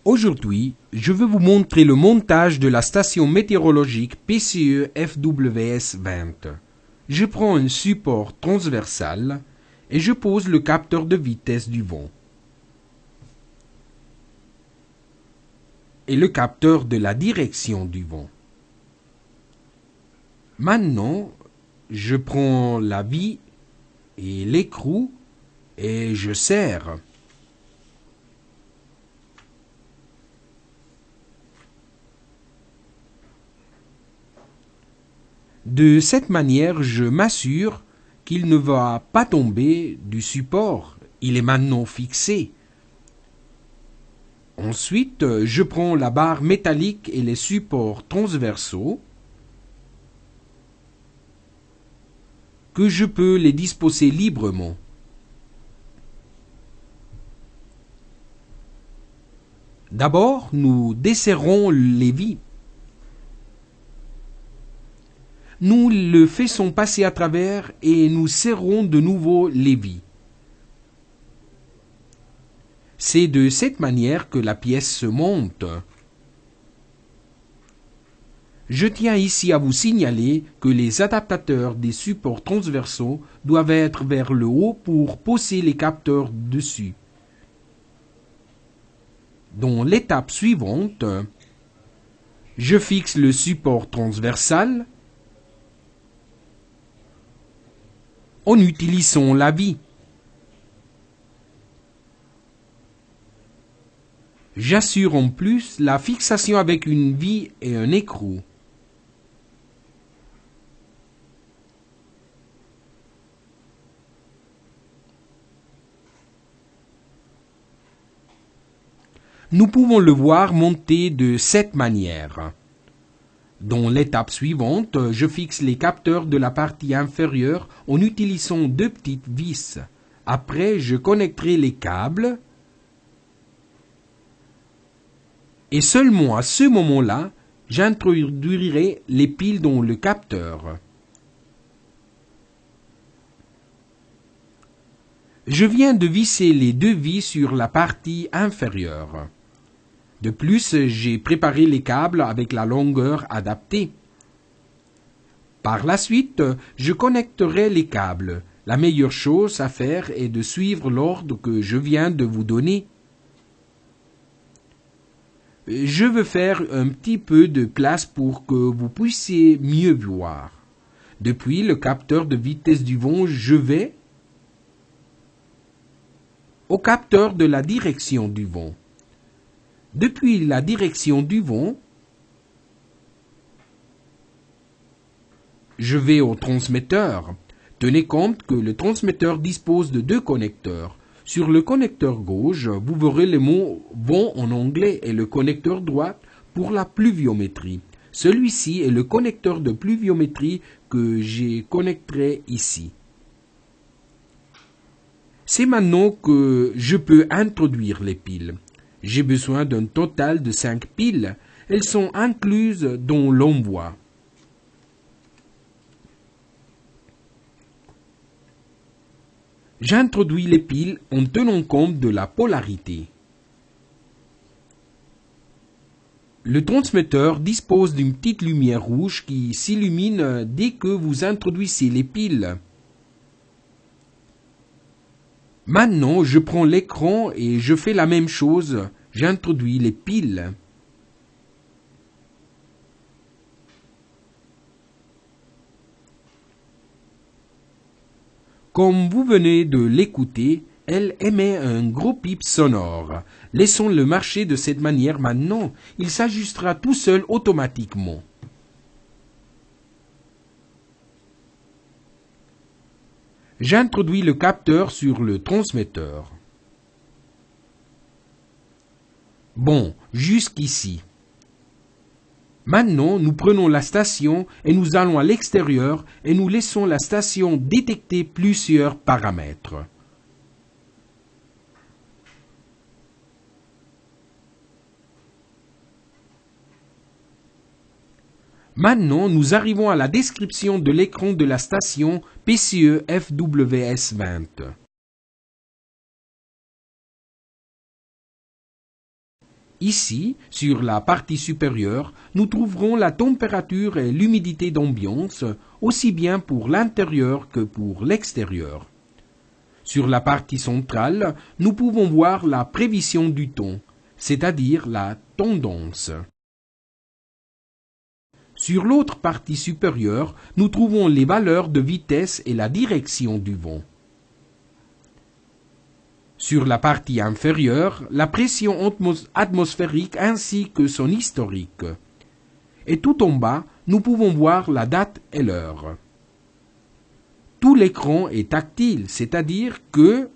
Aujourd'hui, je vais vous montrer le montage de la station météorologique PCE FWS 20. Je prends un support transversal et je pose le capteur de vitesse du vent et le capteur de la direction du vent. Maintenant, je prends la vis et l'écrou et je serre. De cette manière, je m'assure qu'il ne va pas tomber du support. Il est maintenant fixé. Ensuite, je prends la barre métallique et les supports transversaux que je peux les disposer librement. D'abord, nous desserrons les vis. Nous le faisons passer à travers et nous serrons de nouveau les vis. C'est de cette manière que la pièce se monte. Je tiens ici à vous signaler que les adaptateurs des supports transversaux doivent être vers le haut pour poser les capteurs dessus. Dans l'étape suivante, je fixe le support transversal en utilisant la vis. J'assure en plus la fixation avec une vis et un écrou. Nous pouvons le voir monter de cette manière. Dans l'étape suivante, je fixe les capteurs de la partie inférieure en utilisant deux petites vis. Après, je connecterai les câbles et seulement à ce moment-là, j'introduirai les piles dans le capteur. Je viens de visser les deux vis sur la partie inférieure. De plus, j'ai préparé les câbles avec la longueur adaptée. Par la suite, je connecterai les câbles. La meilleure chose à faire est de suivre l'ordre que je viens de vous donner. Je veux faire un petit peu de place pour que vous puissiez mieux voir. Depuis le capteur de vitesse du vent, je vais au capteur de la direction du vent. Depuis la direction du vent, je vais au transmetteur. Tenez compte que le transmetteur dispose de deux connecteurs. Sur le connecteur gauche, vous verrez le mot vent en anglais et le connecteur droit pour la pluviométrie. Celui-ci est le connecteur de pluviométrie que je connecterai ici. C'est maintenant que je peux introduire les piles. J'ai besoin d'un total de 5 piles. Elles sont incluses dans l'envoi. J'introduis les piles en tenant compte de la polarité. Le transmetteur dispose d'une petite lumière rouge qui s'illumine dès que vous introduisez les piles. Maintenant, je prends l'écran et je fais la même chose. J'introduis les piles. Comme vous venez de l'écouter, elle émet un gros bip sonore. Laissons-le marcher de cette manière maintenant. Il s'ajustera tout seul automatiquement. J'introduis le capteur sur le transmetteur. Bon, jusqu'ici. Maintenant, nous prenons la station et nous allons à l'extérieur et nous laissons la station détecter plusieurs paramètres. Maintenant, nous arrivons à la description de l'écran de la station PCE FWS 20. Ici, sur la partie supérieure, nous trouverons la température et l'humidité d'ambiance, aussi bien pour l'intérieur que pour l'extérieur. Sur la partie centrale, nous pouvons voir la prévision du temps, c'est-à-dire la tendance. Sur l'autre partie supérieure, nous trouvons les valeurs de vitesse et la direction du vent. Sur la partie inférieure, la pression atmosphérique ainsi que son historique. Et tout en bas, nous pouvons voir la date et l'heure. Tout l'écran est tactile, c'est-à-dire que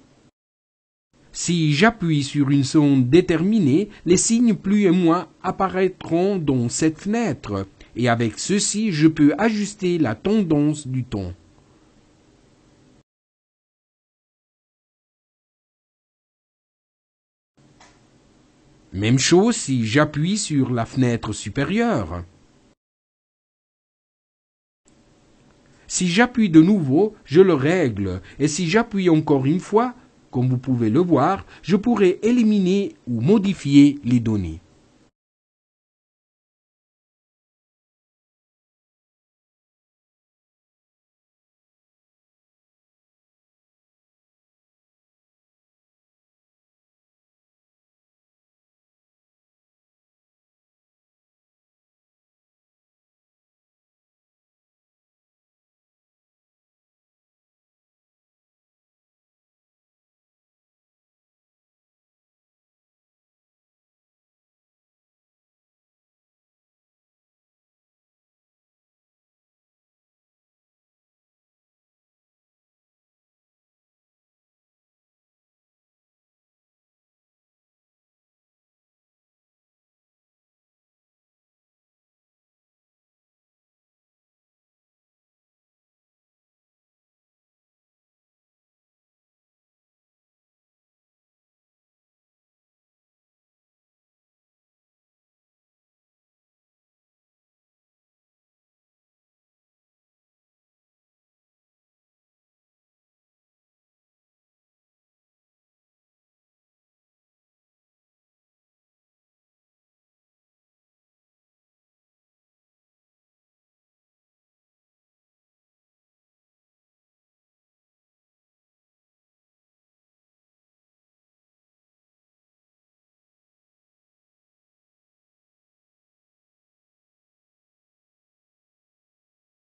si j'appuie sur une sonde déterminée, les signes plus et moins apparaîtront dans cette fenêtre, et avec ceci, je peux ajuster la tendance du temps. Même chose si j'appuie sur la fenêtre supérieure. Si j'appuie de nouveau, je le règle, et si j'appuie encore une fois, comme vous pouvez le voir, je pourrai éliminer ou modifier les données.